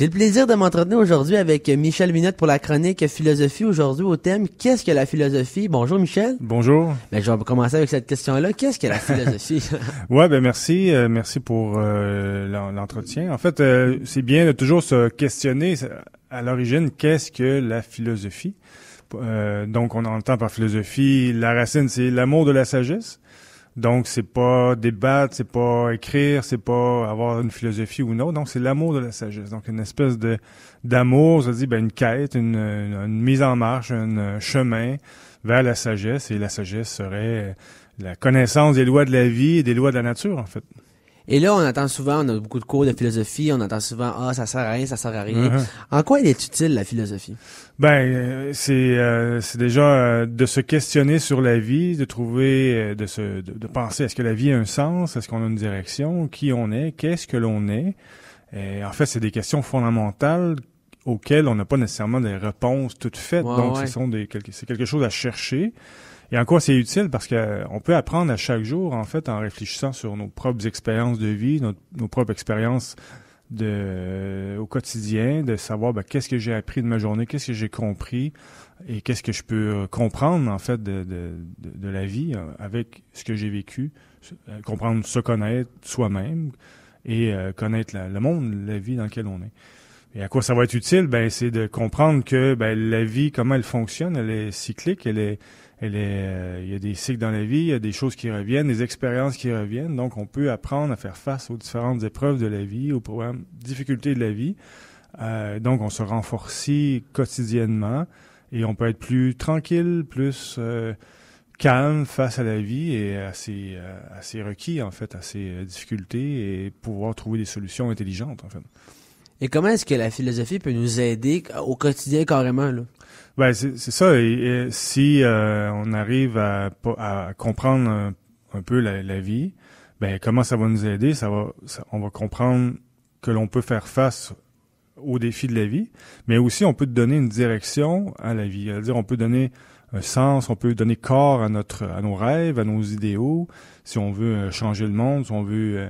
J'ai le plaisir de m'entretenir aujourd'hui avec Michel Minette pour la chronique Philosophie, aujourd'hui au thème « Qu'est-ce que la philosophie ?» Bonjour Michel. Bonjour. Ben, je vais commencer avec cette question-là. Qu'est-ce que la philosophie? Ouais, ben merci pour l'entretien. En fait, c'est bien de toujours se questionner à l'origine qu'est-ce que la philosophie. Donc, on entend par philosophie, la racine, c'est l'amour de la sagesse. Donc, c'est pas débattre, c'est pas écrire, c'est pas avoir une philosophie ou non. Donc, c'est l'amour de la sagesse. Donc, une espèce d'amour, ça dit, ben, une quête, une mise en marche, un chemin vers la sagesse. Et la sagesse serait la connaissance des lois de la vie et des lois de la nature, en fait. Et là, on entend souvent, on a beaucoup de cours de philosophie, on entend souvent, ça sert à rien, ça sert à rien. Uh-huh. En quoi elle est utile, la philosophie? Ben, c'est déjà de se questionner sur la vie, de trouver, de penser, est-ce que la vie a un sens? Est-ce qu'on a une direction? Qui on est? Qu'est-ce que l'on est? Et en fait, c'est des questions fondamentales auxquelles on n'a pas nécessairement des réponses toutes faites. Ouais, donc, ouais. c'est quelque chose à chercher. Et en quoi c'est utile? Parce que on peut apprendre à chaque jour, en fait, en réfléchissant sur nos propres expériences de vie, nos propres expériences au quotidien, de savoir qu'est-ce que j'ai appris de ma journée, qu'est-ce que j'ai compris et qu'est-ce que je peux comprendre, en fait, de la vie avec ce que j'ai vécu, comprendre, se connaître soi-même et connaître le monde, la vie dans laquelle on est. Et à quoi ça va être utile? Ben, c'est de comprendre que la vie, comment elle fonctionne, elle est cyclique, il y a des cycles dans la vie, il y a des choses qui reviennent, des expériences qui reviennent. Donc, on peut apprendre à faire face aux différentes épreuves de la vie, aux problèmes, difficultés de la vie. Donc, on se renforce quotidiennement et on peut être plus tranquille, plus calme face à la vie et à ses requis, en fait, à ses difficultés et pouvoir trouver des solutions intelligentes, en fait. Et comment est-ce que la philosophie peut nous aider au quotidien carrément, là? Ben, c'est ça. Et si on arrive à comprendre un peu la vie, ben comment ça va nous aider? On va comprendre que l'on peut faire face aux défis de la vie, mais aussi on peut donner une direction à la vie. C'est-à-dire, on peut donner un sens, on peut donner corps à nos rêves, à nos idéaux. Si on veut changer le monde, si on veut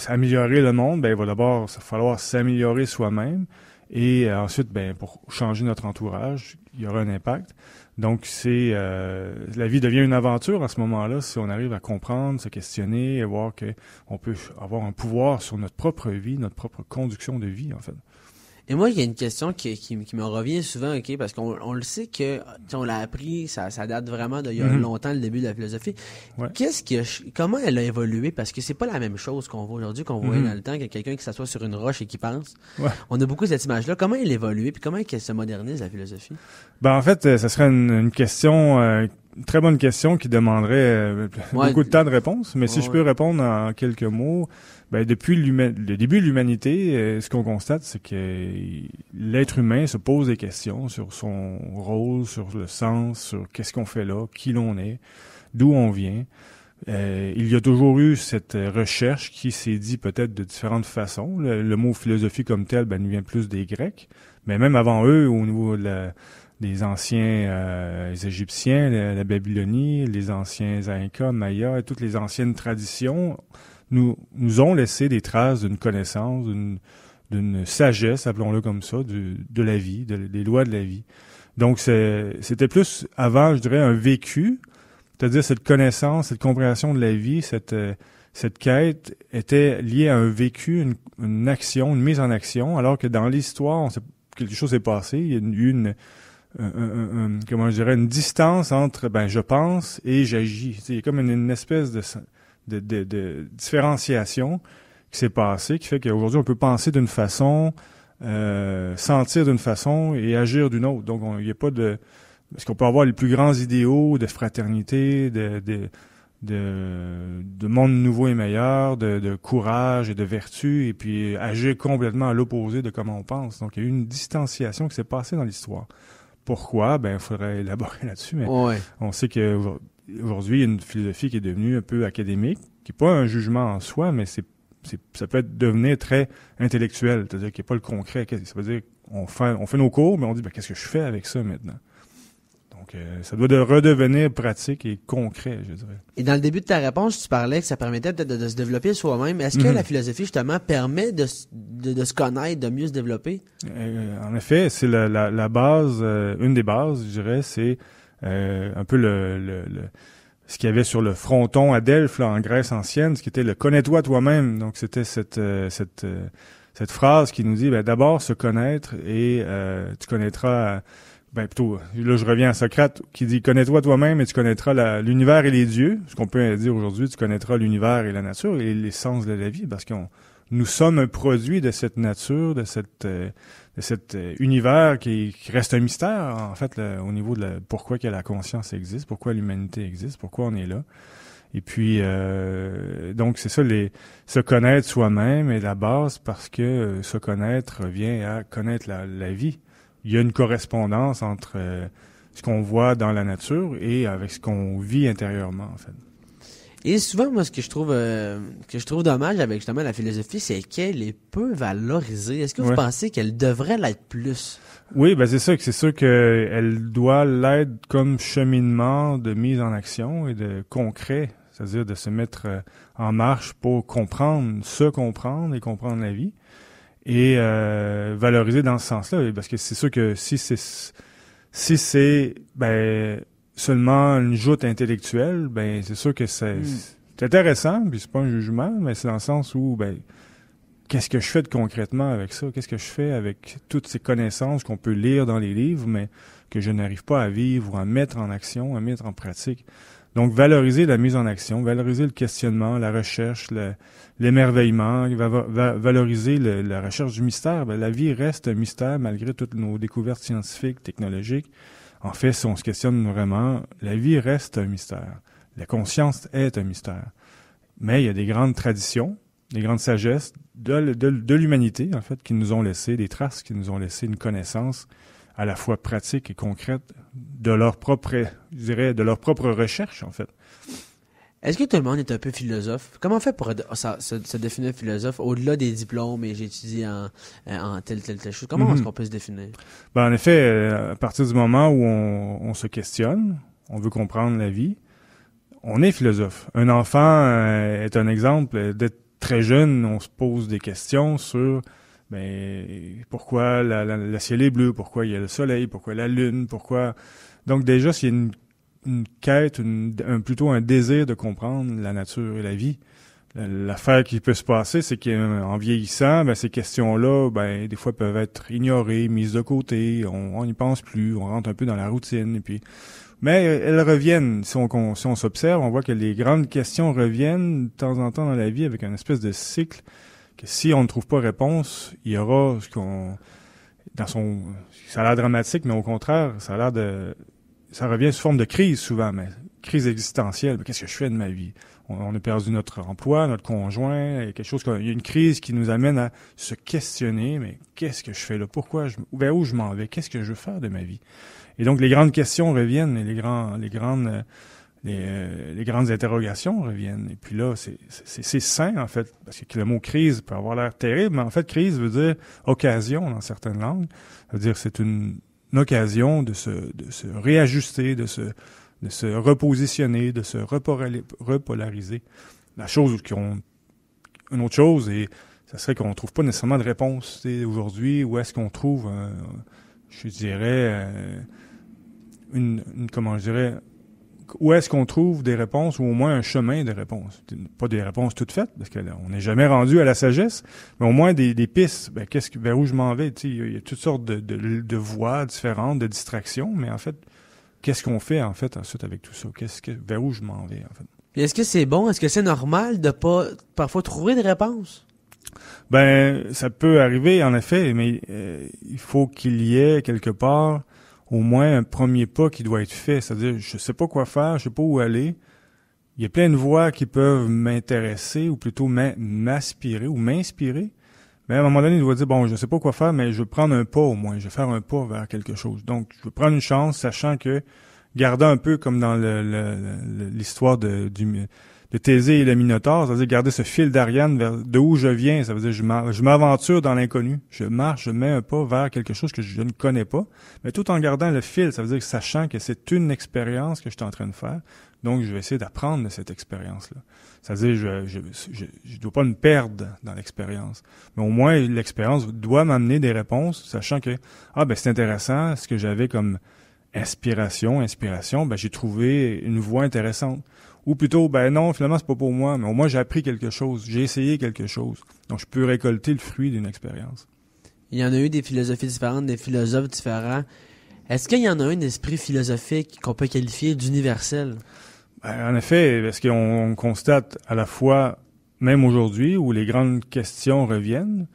améliorer le monde, ben il va d'abord falloir s'améliorer soi-même. Et ensuite, pour changer notre entourage, il y aura un impact. Donc, la vie devient une aventure à ce moment-là, si on arrive à comprendre, se questionner, et voir que on peut avoir un pouvoir sur notre propre vie, notre propre conduction de vie, en fait. Et moi, il y a une question qui me revient souvent, OK, parce qu'on le sait que, on l'a appris, ça date vraiment d'il y a longtemps, le début de la philosophie. Ouais. Comment elle a évolué? Parce que c'est pas la même chose qu'on voit aujourd'hui, qu'on voyait dans le temps, que quelqu'un qui s'assoit sur une roche et qui pense. Ouais. On a beaucoup cette image-là. Comment elle a évolué, puis comment elle se modernise, la philosophie? Ben, en fait, ça serait une question, une très bonne question qui demanderait beaucoup de temps de réponse. Mais si je peux répondre en quelques mots, depuis le début de l'humanité, ce qu'on constate, c'est que l'être humain se pose des questions sur son rôle, sur le sens, sur qu'est-ce qu'on fait là, qui l'on est, d'où on vient. Il y a toujours eu cette recherche qui s'est dit peut-être de différentes façons. Le mot philosophie comme tel, nous vient plus des Grecs, mais même avant eux, au niveau des anciens les Égyptiens, la Babylonie, les anciens Incas, Mayas et toutes les anciennes traditions nous ont laissé des traces d'une connaissance, d'une sagesse, appelons-le comme ça, de la vie, des lois de la vie. Donc, c'était plus, avant, je dirais, un vécu, c'est-à-dire cette connaissance, cette compréhension de la vie, cette quête était liée à un vécu, une action, une mise en action, alors que dans l'histoire, quelque chose s'est passé, il y a eu comment je dirais, une distance entre je pense et j'agis. Il y a comme une espèce de différenciation qui s'est passée, qui fait qu'aujourd'hui on peut penser d'une façon, sentir d'une façon et agir d'une autre. Donc il n'y a pas parce qu'on peut avoir les plus grands idéaux de fraternité, de monde nouveau et meilleur, de courage et de vertu, et puis agir complètement à l'opposé de comment on pense. Donc il y a eu une distanciation qui s'est passée dans l'histoire. Pourquoi? Il faudrait élaborer là-dessus, mais on sait qu'aujourd'hui, il y a une philosophie qui est devenue un peu académique, qui n'est pas un jugement en soi, mais ça peut devenir très intellectuel, c'est-à-dire qu'il n'y a pas le concret. Ça veut dire qu'on fait nos cours, mais on dit, qu'est-ce que je fais avec ça maintenant? Donc, ça doit redevenir pratique et concret, je dirais. Et dans le début de ta réponse, tu parlais que ça permettait peut-être de se développer soi-même. Est-ce que la philosophie, justement, permet de se connaître, de mieux se développer? En effet, c'est la base, une des bases, je dirais, c'est un peu ce qu'il y avait sur le fronton à Delphes, là, en Grèce ancienne, ce qui était le « connais-toi toi-même ». Donc, c'était cette phrase qui nous dit, d'abord se connaître et tu connaîtras... plutôt, là, je reviens à Socrate, qui dit « connais-toi toi-même et tu connaîtras l'univers et les dieux ». Ce qu'on peut dire aujourd'hui, tu connaîtras l'univers et la nature et l'essence de la vie, parce nous sommes un produit de cette nature, de cet univers qui reste un mystère, en fait, au niveau de pourquoi que la conscience existe, pourquoi l'humanité existe, pourquoi on est là. Et puis, donc, c'est ça, se connaître soi-même est la base, parce que se connaître revient à connaître la vie. Il y a une correspondance entre ce qu'on voit dans la nature et avec ce qu'on vit intérieurement, en fait. Et souvent, moi, ce que je trouve dommage avec justement la philosophie, c'est qu'elle est peu valorisée. Est-ce que vous pensez qu'elle devrait l'être plus? Oui, c'est sûr qu'elle doit l'être comme cheminement de mise en action et de concret, c'est-à-dire de se mettre en marche pour se comprendre et comprendre la vie. Et valoriser dans ce sens-là, parce que c'est sûr que si c'est seulement une joute intellectuelle, c'est sûr que c'est intéressant, puis c'est pas un jugement, mais c'est dans le sens où qu'est-ce que je fais concrètement avec ça? Qu'est-ce que je fais avec toutes ces connaissances qu'on peut lire dans les livres, mais que je n'arrive pas à vivre ou à mettre en action, à mettre en pratique? Donc, valoriser la mise en action, valoriser le questionnement, la recherche, l'émerveillement, valoriser la recherche du mystère. La vie reste un mystère malgré toutes nos découvertes scientifiques, technologiques. En fait, si on se questionne vraiment, la vie reste un mystère. La conscience est un mystère. Mais il y a des grandes traditions, des grandes sagesses de l'humanité, en fait, qui nous ont laissé des traces, qui nous ont laissé une connaissance à la fois pratique et concrète de leur propre recherche, en fait. Est-ce que tout le monde est un peu philosophe? Comment on fait pour se définir philosophe au-delà des diplômes et j'ai étudié en telle chose? Comment est-ce qu'on peut se définir? En effet, à partir du moment où on se questionne, on veut comprendre la vie, on est philosophe. Un enfant est un exemple. D'être très jeune, on se pose des questions sur pourquoi le ciel est bleu, pourquoi il y a le soleil, pourquoi la lune, pourquoi... Donc déjà, s'il y a une quête, plutôt un désir de comprendre la nature et la vie. L'affaire qui peut se passer, c'est qu'en vieillissant, ces questions-là, des fois peuvent être ignorées, mises de côté, on n'y pense plus, on rentre un peu dans la routine, et puis... Mais elles reviennent. Si on s'observe, on voit que les grandes questions reviennent de temps en temps dans la vie avec une espèce de cycle, que si on ne trouve pas réponse, il y aura ça a l'air dramatique, mais au contraire, ça revient sous forme de crise souvent, mais crise existentielle. Mais qu'est-ce que je fais de ma vie? On a perdu notre emploi, notre conjoint, il y a une crise qui nous amène à se questionner, mais qu'est-ce que je fais là? Vers où je m'en vais? Qu'est-ce que je veux faire de ma vie? Et donc, les grandes questions reviennent, et les grandes interrogations reviennent. Et puis là, c'est sain, en fait, parce que le mot crise peut avoir l'air terrible, mais en fait, crise veut dire occasion dans certaines langues. Ça veut dire c'est une occasion de se réajuster, de se repositionner, de se repolariser. Une autre chose, et ça serait qu'on ne trouve pas nécessairement de réponse aujourd'hui. Où est-ce qu'on trouve, je dirais, où est-ce qu'on trouve des réponses, ou au moins un chemin de réponses? Pas des réponses toutes faites, parce qu'on n'est jamais rendu à la sagesse, mais au moins des pistes. Vers où je m'en vais? Il y a toutes sortes de voies différentes, de distractions, mais en fait, qu'est-ce qu'on fait, en fait, ensuite avec tout ça? Vers où je m'en vais, en fait? Et est-ce que c'est bon? Est-ce que c'est normal de pas, parfois, trouver des réponses? Ça peut arriver, en effet, mais il faut qu'il y ait, quelque part, au moins un premier pas qui doit être fait. C'est-à-dire, je sais pas quoi faire, je sais pas où aller. Il y a plein de voies qui peuvent m'intéresser, ou plutôt m'aspirer ou m'inspirer. Mais à un moment donné, il doit dire, je sais pas quoi faire, mais je veux prendre un pas au moins. Je vais faire un pas vers quelque chose. Donc, je veux prendre une chance, sachant que, gardant un peu comme dans l'histoire de Thésée et le Minotaure, ça veut dire garder ce fil d'Ariane vers de où je viens, ça veut dire je m'aventure dans l'inconnu, je marche, je mets un pas vers quelque chose que je ne connais pas, mais tout en gardant le fil, ça veut dire que sachant que c'est une expérience que je suis en train de faire, donc je vais essayer d'apprendre de cette expérience-là. Ça veut dire je dois pas me perdre dans l'expérience, mais au moins l'expérience doit m'amener des réponses, sachant que c'est intéressant, ce que j'avais comme inspiration, j'ai trouvé une voie intéressante. Ou plutôt, non, finalement, c'est pas pour moi, mais au moins j'ai appris quelque chose, j'ai essayé quelque chose. Donc, je peux récolter le fruit d'une expérience. Il y en a eu des philosophies différentes, des philosophes différents. Est-ce qu'il y en a un esprit philosophique qu'on peut qualifier d'universel? En effet, parce qu'on constate à la fois, même aujourd'hui, où les grandes questions reviennent,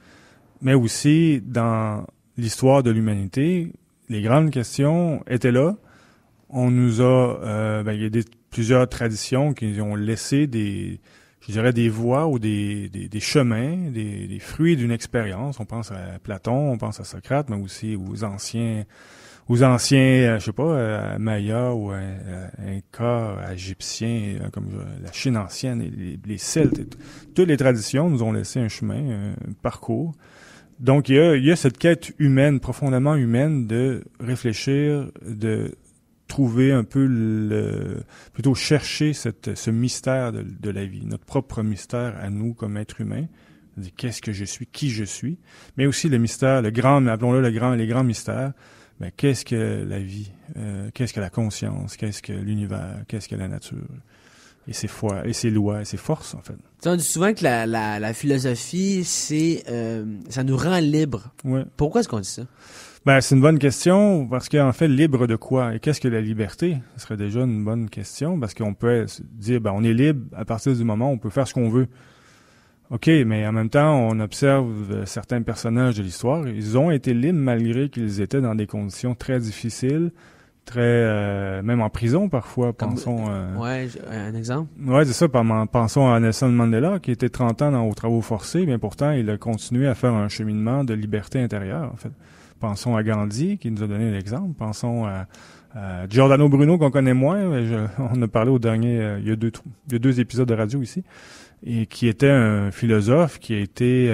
mais aussi dans l'histoire de l'humanité, les grandes questions étaient là. On nous a, il y a plusieurs traditions qui ont laissé des voies ou des chemins, des fruits d'une expérience. On pense à Platon, on pense à Socrate, mais aussi aux anciens, je sais pas, à Maya ou à Inca, à Égyptiens, comme la Chine ancienne, et les Celtes. Toutes les traditions nous ont laissé un chemin, un parcours. Donc, il y a cette quête humaine, profondément humaine, de réfléchir, de trouver un peu plutôt chercher ce mystère de la vie, notre propre mystère à nous comme êtres humains. Qu'est-ce que je suis, qui je suis, mais aussi le mystère, appelons-le les grands mystères. Qu'est-ce que la vie, qu'est-ce que la conscience, qu'est-ce que l'univers, qu'est-ce que la nature, et ses foi, et ses lois, et ses forces, en fait. On dit souvent que la philosophie, ça nous rend libres. Ouais. Pourquoi est-ce qu'on dit ça? C'est une bonne question, parce qu'en fait, libre de quoi? Et qu'est-ce que la liberté? Ce serait déjà une bonne question, parce qu'on peut dire, on est libre à partir du moment où on peut faire ce qu'on veut. OK, mais en même temps, on observe certains personnages de l'histoire. Ils ont été libres malgré qu'ils étaient dans des conditions très difficiles, très même en prison parfois. Pensons. Un exemple. Ouais, c'est ça. Pensons à Nelson Mandela, qui était 30 ans aux travaux forcés, mais pourtant il a continué à faire un cheminement de liberté intérieure. En fait, pensons à Gandhi, qui nous a donné l'exemple. Pensons à Giordano Bruno, qu'on connaît moins. Mais on a parlé au dernier. Il y a deux épisodes de radio ici. Et qui était un philosophe qui a été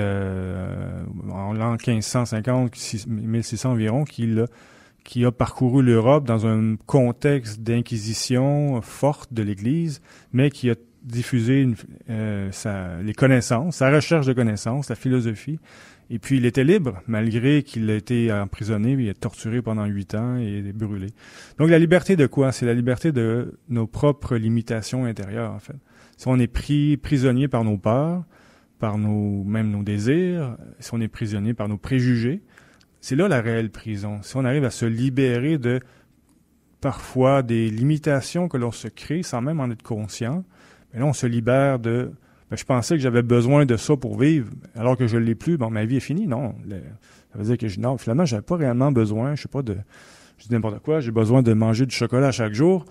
en l'an 1550, 1600 environ, qui a parcouru l'Europe dans un contexte d'inquisition forte de l'Église, mais qui a diffusé les connaissances, sa recherche de connaissances, la philosophie. Et puis il était libre, malgré qu'il a été emprisonné, il a été torturé pendant 8 ans et brûlé. Donc la liberté de quoi? C'est la liberté de nos limitations intérieures, en fait. Si on est prisonnier par nos peurs, par même nos désirs, si on est prisonnier par nos préjugés, c'est là la réelle prison. Si on arrive à se libérer de parfois des limitations que l'on se crée sans même en être conscient, mais là on se libère de je pensais que j'avais besoin de ça pour vivre, alors que je l'ai plus, ma vie est finie. Non, ça veut dire que finalement j'avais pas réellement besoin, je dis n'importe quoi, j'ai besoin de manger du chocolat chaque jour.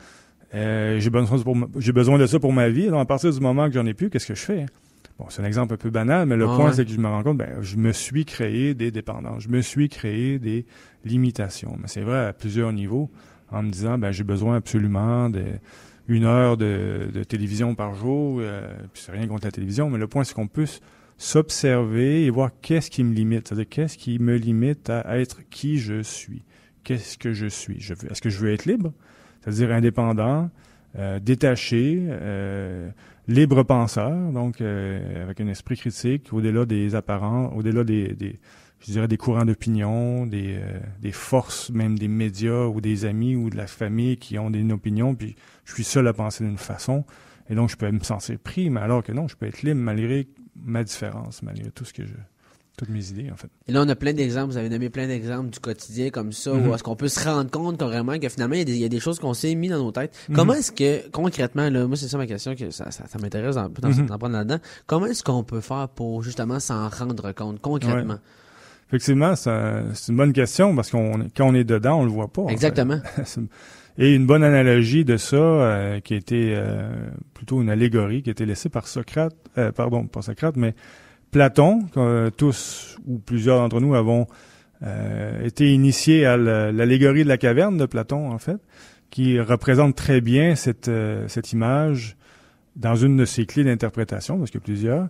J'ai besoin de ça pour ma vie. Donc, à partir du moment que j'en ai plus, qu'est-ce que je fais? Bon, c'est un exemple un peu banal, mais le point, c'est que je me rends compte, je me suis créé des dépendances. Je me suis créé des limitations. Mais c'est vrai à plusieurs niveaux, en me disant, j'ai besoin absolument d'une heure de télévision par jour. Puis c'est rien contre la télévision, mais le point, c'est qu'on peut s'observer et voir qu'est-ce qui me limite. C'est-à-dire, qu'est-ce qui me limite à être qui je suis? Qu'est-ce que je suis? Est-ce que je veux être libre? C'est-à-dire indépendant, détaché, libre penseur, donc avec un esprit critique, au-delà des apparents, au-delà des courants d'opinion, des forces, même des médias ou des amis ou de la famille qui ont une opinion, puis je suis seul à penser d'une façon, et donc je peux me sentir pris, mais alors que non, je peux être libre malgré ma différence, malgré toutes mes idées, en fait. Et là, on a plein d'exemples, vous avez nommé plein d'exemples du quotidien comme ça, où est-ce qu'on peut se rendre compte carrément que finalement, il y a des choses qu'on s'est mis dans nos têtes. Comment est-ce que, concrètement, là, moi, c'est ça ma question, que ça m'intéresse d'en prendre là-dedans. Comment est-ce qu'on peut faire pour, justement, s'en rendre compte, concrètement? Ouais. Effectivement, c'est une bonne question, parce quand on est dedans, on le voit pas. Exactement. Et une bonne analogie de ça, qui a été plutôt une allégorie, qui a été laissée par Socrate, pas Socrate, mais Platon, tous ou plusieurs d'entre nous avons été initiés à l'allégorie de la caverne de Platon, en fait, qui représente très bien cette image dans une de ces clés d'interprétation, parce qu'il y a plusieurs,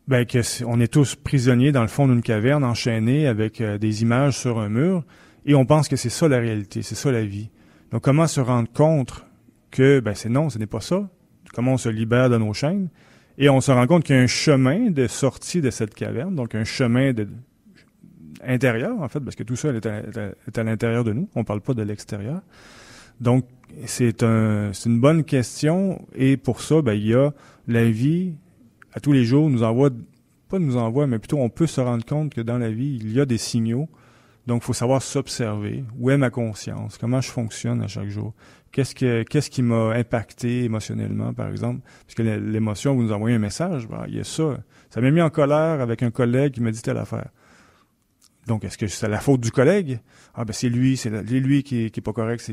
ben on est tous prisonniers dans le fond d'une caverne, enchaînés avec des images sur un mur, et on pense que c'est ça la réalité, c'est ça la vie. Donc comment se rendre compte que ce n'est pas ça? Comment on se libère de nos chaînes? Et on se rend compte qu'il y a un chemin de sortie de cette caverne, donc un chemin intérieur, en fait, parce que tout ça est à l'intérieur de nous. On ne parle pas de l'extérieur. Donc, c'est une bonne question. Et pour ça, il y a la vie, à tous les jours, mais plutôt on peut se rendre compte que dans la vie, il y a des signaux. Donc, il faut savoir s'observer. Où est ma conscience? Comment je fonctionne à chaque jour? Qu'est-ce qui m'a impacté émotionnellement, par exemple? Parce que l'émotion, vous nous envoyez un message, il y a ça. Ça m'a mis en colère avec un collègue qui m'a dit telle affaire. Donc, est-ce que c'est la faute du collègue? C'est lui qui est pas correct.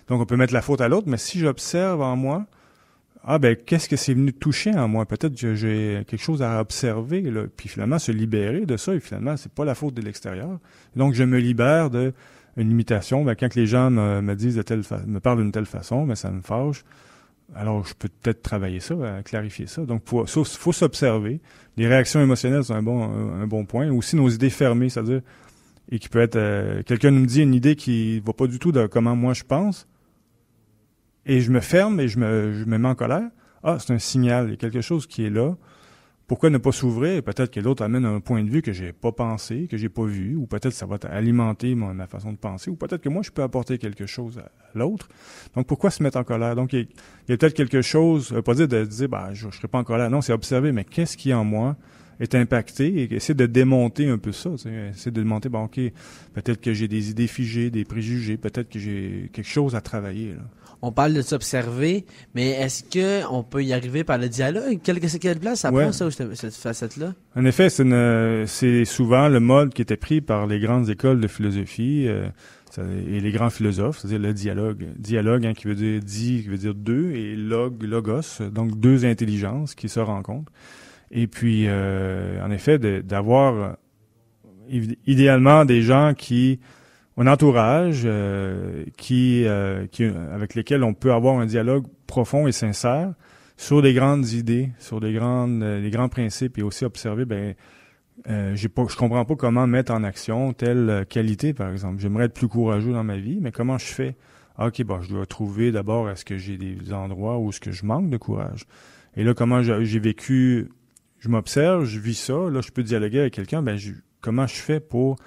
Donc, on peut mettre la faute à l'autre, mais si j'observe en moi, qu'est-ce que c'est venu toucher en moi? Peut-être que j'ai quelque chose à observer, là, puis finalement se libérer de ça, et finalement, c'est pas la faute de l'extérieur. Donc, je me libère de une limitation. Quand les gens me disent me parlent d'une telle façon, ça me fâche. Alors, je peux peut-être travailler ça, clarifier ça. Donc, faut s'observer. Les réactions émotionnelles, c'est un bon point. Aussi, nos idées fermées, c'est-à-dire, et qui peut être, quelqu'un nous dit une idée qui va pas du tout de comment moi je pense, et je me ferme et je me mets en colère. C'est un signal, il y a quelque chose qui est là. Pourquoi ne pas s'ouvrir? Peut-être que l'autre amène un point de vue que j'ai pas pensé, que j'ai pas vu, ou peut-être ça va alimenter ma façon de penser, ou peut-être que moi je peux apporter quelque chose à l'autre. Donc pourquoi se mettre en colère? Donc il y a peut-être quelque chose, pas dire de dire je serai pas en colère. Non, c'est observer, mais qu'est-ce qui en moi est impacté et essayer de démonter un peu ça. Essayer de démonter, OK, peut-être que j'ai des idées figées, des préjugés, peut-être que j'ai quelque chose à travailler, là. On parle de s'observer, mais est-ce que on peut y arriver par le dialogue? Quelle place ça prend, ça, cette facette-là? En effet, c'est souvent le mode qui était pris par les grandes écoles de philosophie et les grands philosophes, c'est-à-dire le dialogue. Dialogue, qui veut dire qui veut dire deux, et logos, donc deux intelligences qui se rencontrent. Et puis, en effet, d'avoir idéalement des gens un entourage avec lesquels on peut avoir un dialogue profond et sincère sur des grandes idées, sur les grands principes, et aussi observer, je comprends pas comment mettre en action telle qualité, par exemple. J'aimerais être plus courageux dans ma vie, mais comment je fais? Je dois trouver d'abord, est-ce que j'ai des endroits où est-ce que je manque de courage? Et là, comment j'ai vécu, je m'observe, je vis ça, là, je peux dialoguer avec quelqu'un, comment je fais pour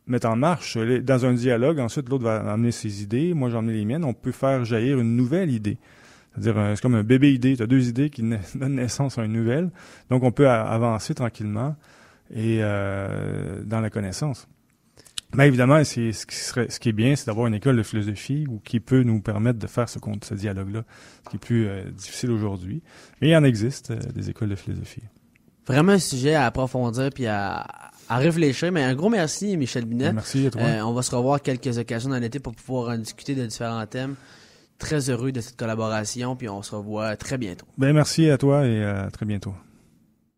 mettre en marche dans un dialogue? Ensuite, l'autre va amener ses idées, moi j'ai emmené les miennes, on peut faire jaillir une nouvelle idée. C'est-à-dire, c'est comme un bébé idée, tu as deux idées qui donnent naissance à une nouvelle, donc on peut avancer tranquillement et dans la connaissance. Mais évidemment, ce qui est bien, c'est d'avoir une école de philosophie qui peut nous permettre de faire ce dialogue-là, ce qui est plus difficile aujourd'hui. Mais il en existe, des écoles de philosophie. Vraiment un sujet à approfondir puis à réfléchir. Mais un gros merci, Michel Binet. Merci à toi. On va se revoir quelques occasions dans l'été pour pouvoir en discuter de différents thèmes. Très heureux de cette collaboration, puis on se revoit très bientôt. Merci à toi et à très bientôt.